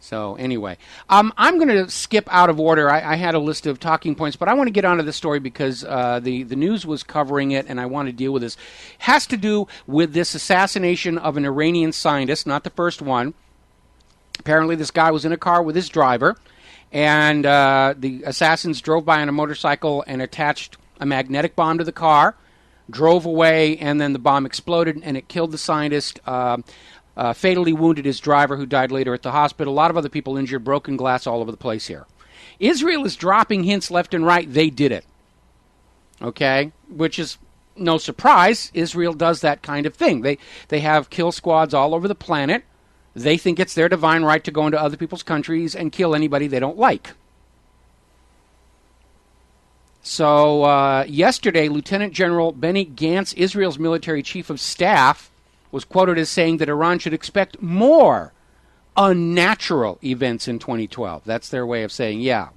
So anyway, I'm going to skip out of order. I had a list of talking points, but I want to get onto the story because the news was covering it, and I want to deal with this. It has to do with this assassination of an Iranian scientist, not the first one. Apparently this guy was in a car with his driver, and the assassins drove by on a motorcycle and attached a magnetic bomb to the car, drove away, and then the bomb exploded, and it killed the scientist, fatally wounded his driver, who died later at the hospital. A lot of other people injured, broken glass all over the place here. Israel is dropping hints left and right. They did it. Okay? Which is no surprise. Israel does that kind of thing. They have kill squads all over the planet. They think it's their divine right to go into other people's countries and kill anybody they don't like. So yesterday, Lieutenant General Benny Gantz, Israel's military chief of staff, was quoted as saying that Iran should expect more unnatural events in 2012. That's their way of saying, yeah,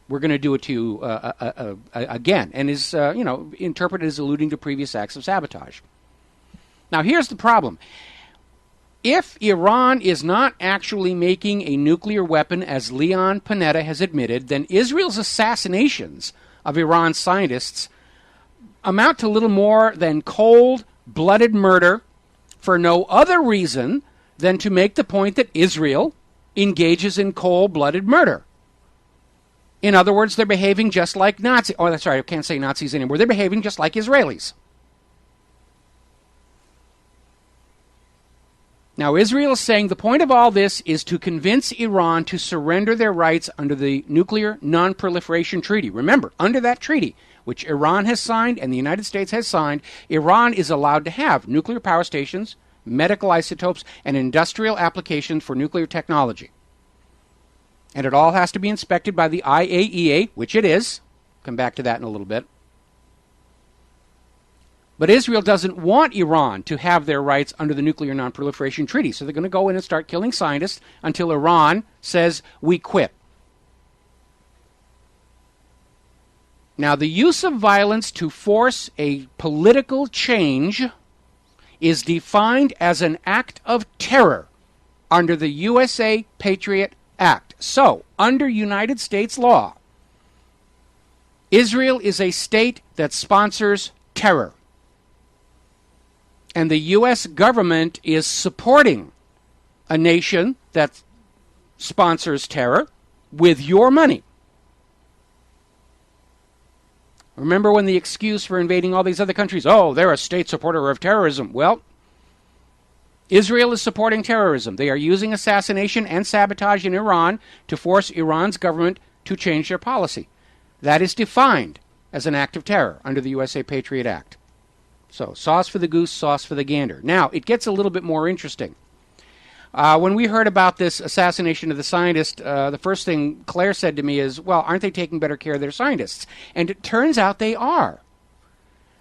we're going to do it to you again, and is interpreted as alluding to previous acts of sabotage. Now, here's the problem. If Iran is not actually making a nuclear weapon, as Leon Panetta has admitted, then Israel's assassinations of Iran scientists amount to little more than cold-blooded murder for no other reason than to make the point that Israel engages in cold-blooded murder. In other words, they're behaving just like Nazis. Oh, that's right, I can't say Nazis anymore. They're behaving just like Israelis. Now, Israel is saying the point of all this is to convince Iran to surrender their rights under the Nuclear Non-Proliferation Treaty. Remember, under that treaty, which Iran has signed and the United States has signed, Iran is allowed to have nuclear power stations, medical isotopes, and industrial applications for nuclear technology. And it all has to be inspected by the IAEA, which it is. Come back to that in a little bit. But Israel doesn't want Iran to have their rights under the Nuclear Non-Proliferation Treaty, so they're going to go in and start killing scientists until Iran says, we quit. Now, the use of violence to force a political change is defined as an act of terror under the USA Patriot Act. So, under United States law, Israel is a state that sponsors terror. And the U.S. government is supporting a nation that sponsors terror with your money. Remember when the excuse for invading all these other countries, oh, they're a state supporter of terrorism. Well, Israel is supporting terrorism. They are using assassination and sabotage in Iran to force Iran's government to change their policy. That is defined as an act of terror under the USA Patriot Act. So, sauce for the goose, sauce for the gander. Now, it gets a little bit more interesting. When we heard about this assassination of the scientist, the first thing Claire said to me is, well, aren't they taking better care of their scientists? And it turns out they are.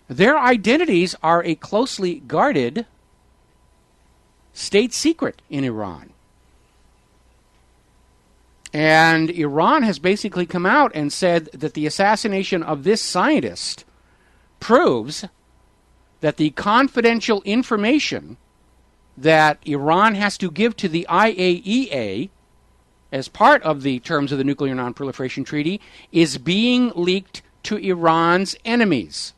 Their identities are a closely guarded state secret in Iran. And Iran has basically come out and said that the assassination of this scientist proves that the confidential information that Iran has to give to the IAEA as part of the terms of the Nuclear Non-Proliferation Treaty is being leaked to Iran's enemies.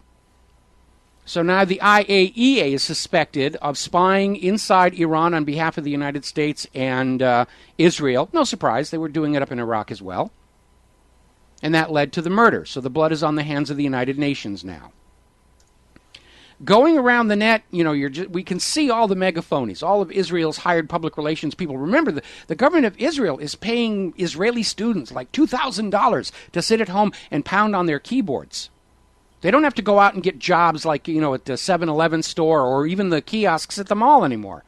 So now the IAEA is suspected of spying inside Iran on behalf of the United States and Israel. No surprise, they were doing it up in Iraq as well. And that led to the murder. So the blood is on the hands of the United Nations now. Going around the net, we can see all the megaphonies, all of Israel's hired public relations people. Remember, the government of Israel is paying Israeli students like $2,000 to sit at home and pound on their keyboards. They don't have to go out and get jobs like, at the 7-Eleven store or even the kiosks at the mall anymore.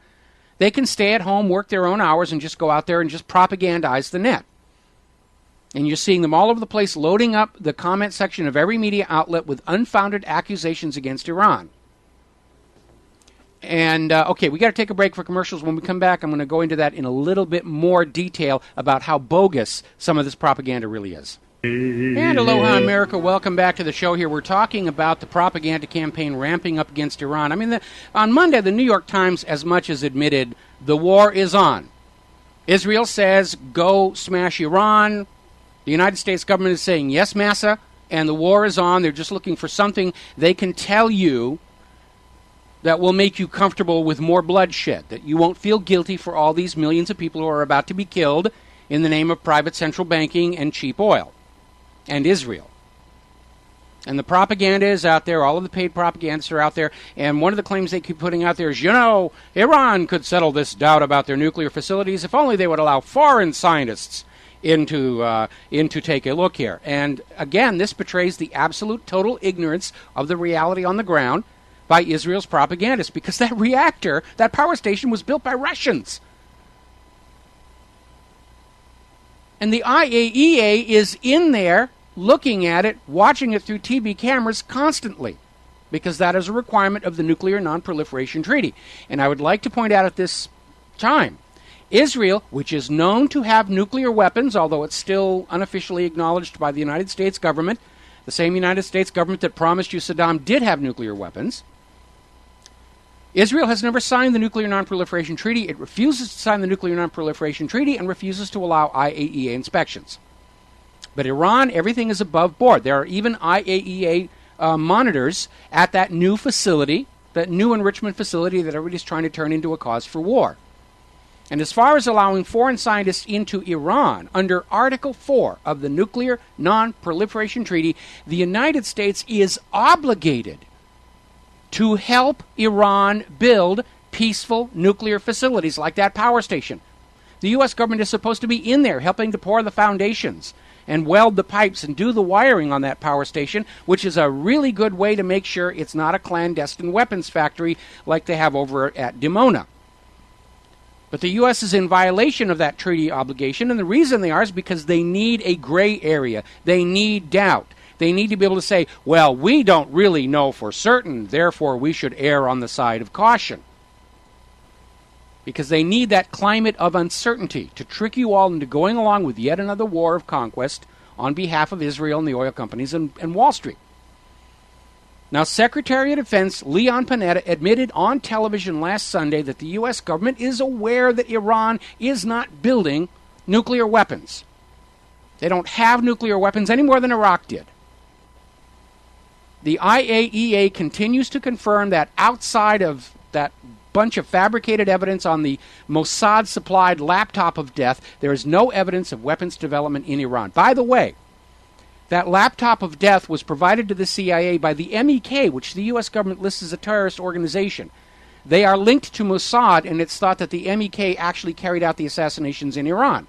They can stay at home, work their own hours, and just go out there and just propagandize the net. And you're seeing them all over the place loading up the comment section of every media outlet with unfounded accusations against Iran. And, okay, we got to take a break for commercials. When we come back, I'm going to go into that in a little bit more detail about how bogus some of this propaganda really is. And aloha, America. Welcome back to the show here. We're talking about the propaganda campaign ramping up against Iran. On Monday, the New York Times as much as admitted the war is on. Israel says, go smash Iran. The United States government is saying, yes, massa, and the war is on. They're just looking for something they can tell you that will make you comfortable with more bloodshed, that you won't feel guilty for all these millions of people who are about to be killed in the name of private central banking and cheap oil and Israel. And the propaganda is out there. All of the paid propagandists are out there. And one of the claims they keep putting out there is, Iran could settle this doubt about their nuclear facilities if only they would allow foreign scientists in to take a look here. And again, this betrays the absolute total ignorance of the reality on the ground by Israel's propagandists, because that reactor, that power station, was built by Russians. And the IAEA is in there looking at it, watching it through TV cameras constantly, because that is a requirement of the Nuclear Non-Proliferation Treaty. And I would like to point out at this time, Israel, which is known to have nuclear weapons, although it's still unofficially acknowledged by the United States government, the same United States government that promised you Saddam did have nuclear weapons, Israel has never signed the Nuclear Non-Proliferation Treaty. It refuses to sign the Nuclear Non-Proliferation Treaty and refuses to allow IAEA inspections. But Iran, everything is above board. There are even IAEA monitors at that new facility, that new enrichment facility that everybody's trying to turn into a cause for war. And as far as allowing foreign scientists into Iran, under Article 4 of the Nuclear Non-Proliferation Treaty, the United States is obligated to help Iran build peaceful nuclear facilities like that power station. The U.S. government is supposed to be in there helping to pour the foundations and weld the pipes and do the wiring on that power station, which is a really good way to make sure it's not a clandestine weapons factory like they have over at Dimona. But the U.S. is in violation of that treaty obligation, and the reason they are is because they need a gray area. They need doubt. They need to be able to say, well, we don't really know for certain, therefore we should err on the side of caution. Because they need that climate of uncertainty to trick you all into going along with yet another war of conquest on behalf of Israel and the oil companies and Wall Street. Now, Secretary of Defense Leon Panetta admitted on television last Sunday that the U.S. government is aware that Iran is not building nuclear weapons. They don't have nuclear weapons any more than Iraq did. The IAEA continues to confirm that outside of that bunch of fabricated evidence on the Mossad-supplied laptop of death, there is no evidence of weapons development in Iran. By the way, that laptop of death was provided to the CIA by the MEK, which the U.S. government lists as a terrorist organization. They are linked to Mossad, and it's thought that the MEK actually carried out the assassinations in Iran.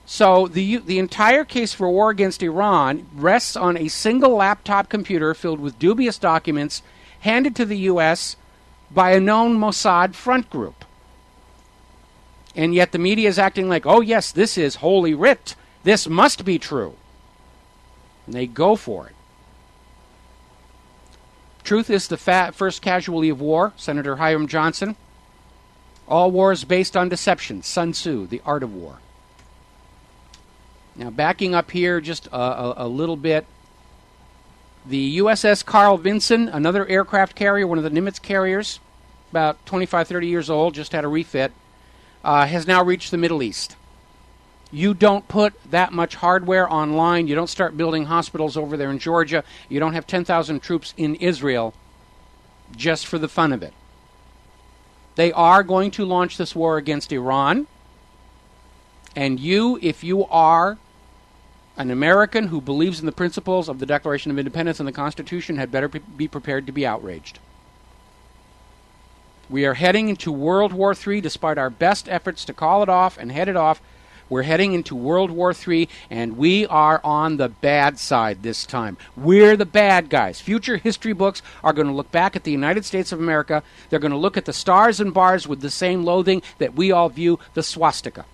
So the entire case for war against Iran rests on a single laptop computer filled with dubious documents handed to the U.S. by a known Mossad front group. And yet the media is acting like, oh yes, this is holy writ. This must be true. And they go for it. Truth is the first casualty of war, Senator Hiram Johnson. All war is based on deception. Sun Tzu, The Art of War. Now, backing up here just a little bit, the USS Carl Vinson, another aircraft carrier, one of the Nimitz carriers, about 25, 30 years old, just had a refit, has now reached the Middle East. You don't put that much hardware online. You don't start building hospitals over there in Georgia. You don't have 10,000 troops in Israel just for the fun of it. They are going to launch this war against Iran. And you, if you are an American who believes in the principles of the Declaration of Independence and the Constitution, had better be prepared to be outraged. We are heading into World War III, despite our best efforts to call it off and head it off. We're heading into World War III, and we are on the bad side this time. We're the bad guys. Future history books are going to look back at the United States of America. They're going to look at the stars and bars with the same loathing that we all view the swastika.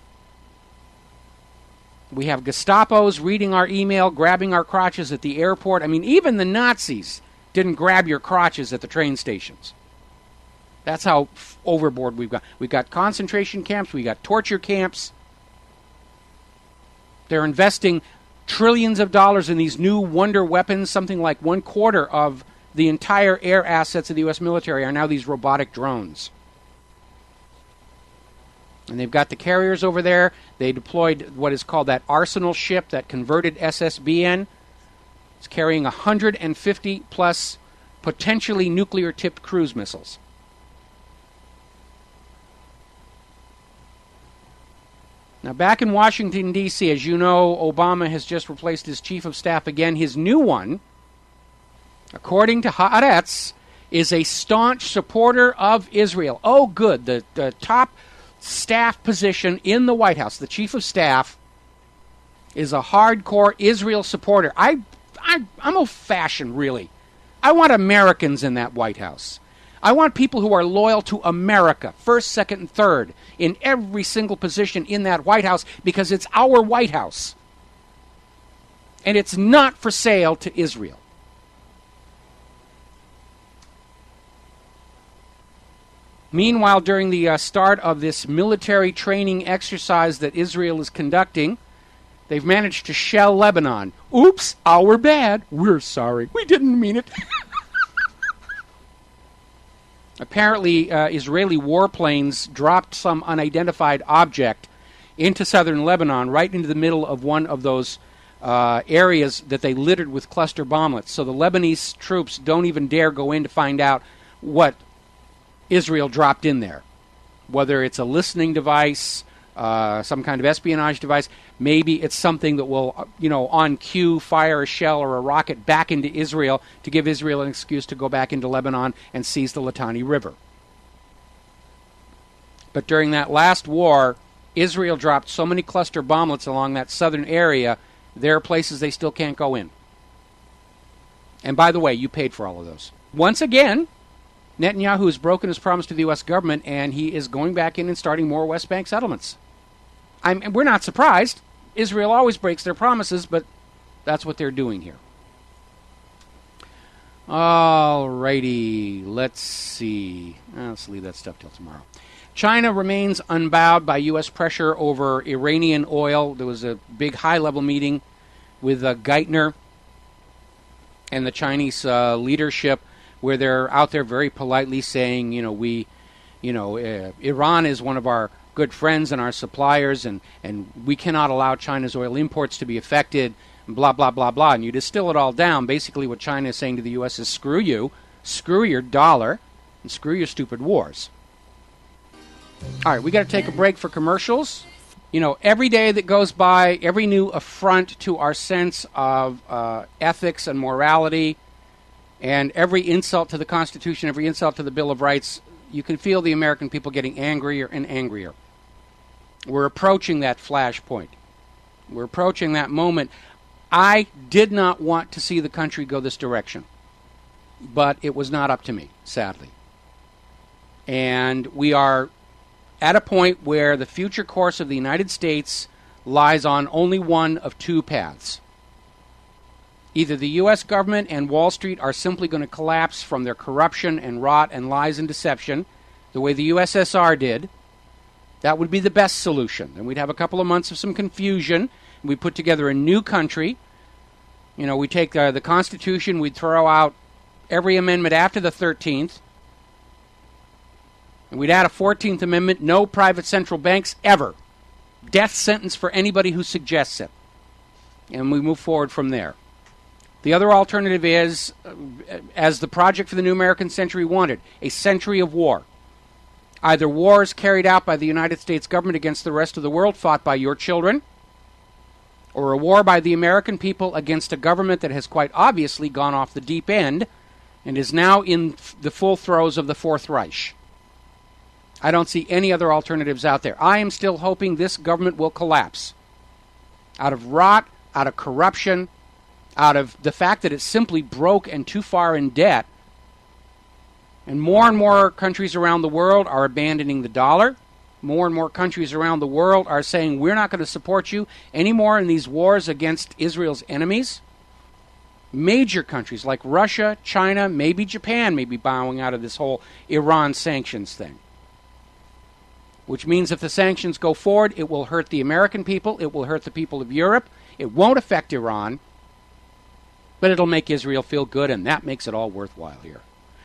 We have Gestapos reading our email, grabbing our crotches at the airport. I mean, even the Nazis didn't grab your crotches at the train stations. That's how overboard we've got. We've got concentration camps. We've got torture camps. They're investing trillions of dollars in these new wonder weapons. Something like 1/4 of the entire air assets of the U.S. military are now these robotic drones. And they've got the carriers over there. They deployed what is called that Arsenal ship, that converted SSBN. It's carrying 150 plus potentially nuclear-tipped cruise missiles. Now, back in Washington, D.C., as you know, Obama has just replaced his chief of staff again. His new one, according to Haaretz, is a staunch supporter of Israel. Oh, good. The top staff position in the White House, the chief of staff, is a hardcore Israel supporter. I'm old-fashioned, really. I want Americans in that White House. I want people who are loyal to America, first, second, and third, in every single position in that White House, because it's our White House. And it's not for sale to Israel. Meanwhile, during the start of this military training exercise that Israel is conducting, they've managed to shell Lebanon. Oops, our bad. We're sorry. We didn't mean it. Apparently, Israeli warplanes dropped some unidentified object into southern Lebanon, right into the middle of one of those areas that they littered with cluster bomblets. So the Lebanese troops don't even dare go in to find out what Israel dropped in there. Whether it's a listening device, some kind of espionage device, maybe it's something that will, on cue, fire a shell or a rocket back into Israel to give Israel an excuse to go back into Lebanon and seize the Litani River. But during that last war, Israel dropped so many cluster bomblets along that southern area, there are places they still can't go in. And by the way, you paid for all of those. Once again, Netanyahu has broken his promise to the U.S. government, and he is going back in and starting more West Bank settlements. We're not surprised. Israel always breaks their promises, but that's what they're doing here. All righty, let's see. Let's leave that stuff till tomorrow. China remains unbowed by U.S. pressure over Iranian oil. There was a big high-level meeting with Geithner and the Chinese leadership, where they're out there very politely saying, Iran is one of our good friends and our suppliers, and we cannot allow China's oil imports to be affected, blah, blah, blah, blah. And you distill it all down. Basically what China is saying to the U.S. is screw you, screw your dollar, and screw your stupid wars. All right, we got to take a break for commercials. Every day that goes by, every new affront to our sense of ethics and morality, and every insult to the Constitution, every insult to the Bill of Rights, you can feel the American people getting angrier and angrier. We're approaching that flashpoint. We're approaching that moment. I did not want to see the country go this direction, but it was not up to me, sadly. And we are at a point where the future course of the United States lies on only one of two paths. Either the U.S. government and Wall Street are simply going to collapse from their corruption and rot and lies and deception, the way the USSR did. That would be the best solution. And we'd have a couple of months of some confusion. We put together a new country. We take the Constitution, we'd throw out every amendment after the 13th. And we'd add a 14th Amendment, no private central banks ever. Death sentence for anybody who suggests it. And we move forward from there. The other alternative is, as the Project for the New American Century wanted, a century of war. Either wars carried out by the United States government against the rest of the world, fought by your children, or a war by the American people against a government that has quite obviously gone off the deep end and is now in the full throes of the Fourth Reich. I don't see any other alternatives out there. I am still hoping this government will collapse. Out of rot, out of corruption, out of the fact that it's simply broke and too far in debt. And more countries around the world are abandoning the dollar. More and more countries around the world are saying, we're not going to support you anymore in these wars against Israel's enemies. Major countries like Russia, China, maybe Japan may be bowing out of this whole Iran sanctions thing. Which means if the sanctions go forward, it will hurt the American people, it will hurt the people of Europe, it won't affect Iran, but it'll make Israel feel good, and that makes it all worthwhile here.